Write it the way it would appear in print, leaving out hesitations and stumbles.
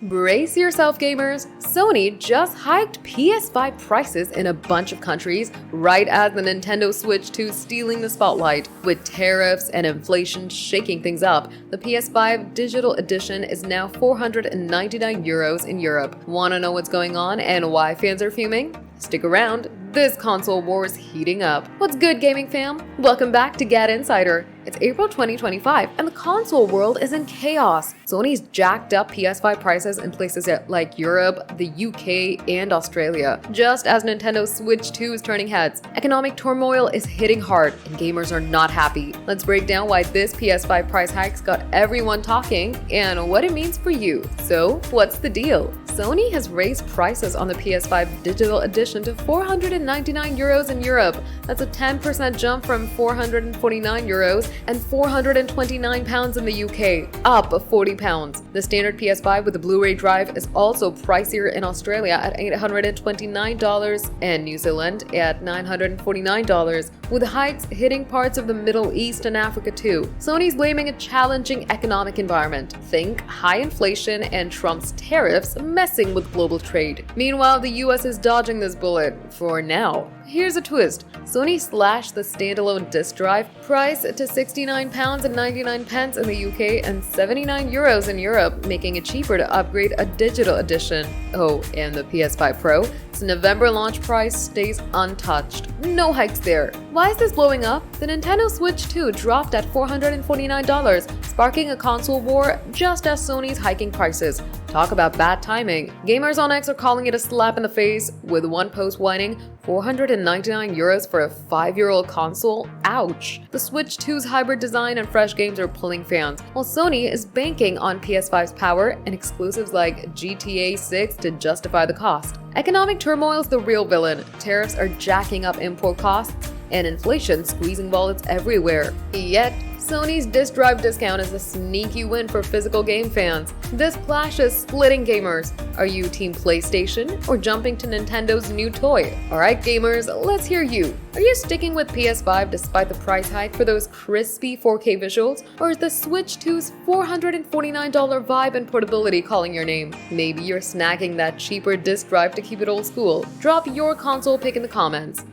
Brace yourself, gamers! Sony just hiked PS5 prices in a bunch of countries right as the Nintendo Switch 2 is stealing the spotlight. With tariffs and inflation shaking things up, the PS5 Digital Edition is now €499 in Europe. Wanna know what's going on and why fans are fuming? Stick around, this console war is heating up. What's good, gaming fam? Welcome back to GadInsider. It's April 2025 and the console world is in chaos. Sony's jacked up PS5 prices in places like Europe, the UK, and Australia, just as Nintendo Switch 2 is turning heads. Economic turmoil is hitting hard and gamers are not happy. Let's break down why this PS5 price hike's got everyone talking and what it means for you. So, what's the deal? Sony has raised prices on the PS5 Digital Edition to €499 in Europe. That's a 10% jump from €449 and £429 in the UK, up £40. The standard PS5 with the Blu-ray drive is also pricier in Australia at $829 and New Zealand at $949, with hikes hitting parts of the Middle East and Africa too. Sony's blaming a challenging economic environment. Think high inflation and Trump's tariffs messing with global trade. Meanwhile, the US is dodging this bullet for now. Here's a twist. Sony slashed the standalone disc drive price to £69.99 in the UK and €79 in Europe, making it cheaper to upgrade a digital edition. Oh, and the PS5 Pro? Its November launch price stays untouched. No hikes there. Why is this blowing up? The Nintendo Switch 2 dropped at $449, sparking a console war just as Sony's hiking prices. Talk about bad timing. Gamers on X are calling it a slap in the face, with one post whining, €499 for a 5-year-old console? Ouch! The Switch 2's hybrid design and fresh games are pulling fans, while Sony is banking on PS5's power and exclusives like GTA 6 to justify the cost. Economic turmoil is the real villain. Tariffs are jacking up import costs, and inflation squeezing wallets everywhere. Yet, Sony's disc drive discount is a sneaky win for physical game fans. This clash is splitting gamers. Are you team PlayStation or jumping to Nintendo's new toy? Alright gamers, let's hear you. Are you sticking with PS5 despite the price hike for those crispy 4K visuals? Or is the Switch 2's $449 vibe and portability calling your name? Maybe you're snagging that cheaper disc drive to keep it old school. Drop your console pick in the comments.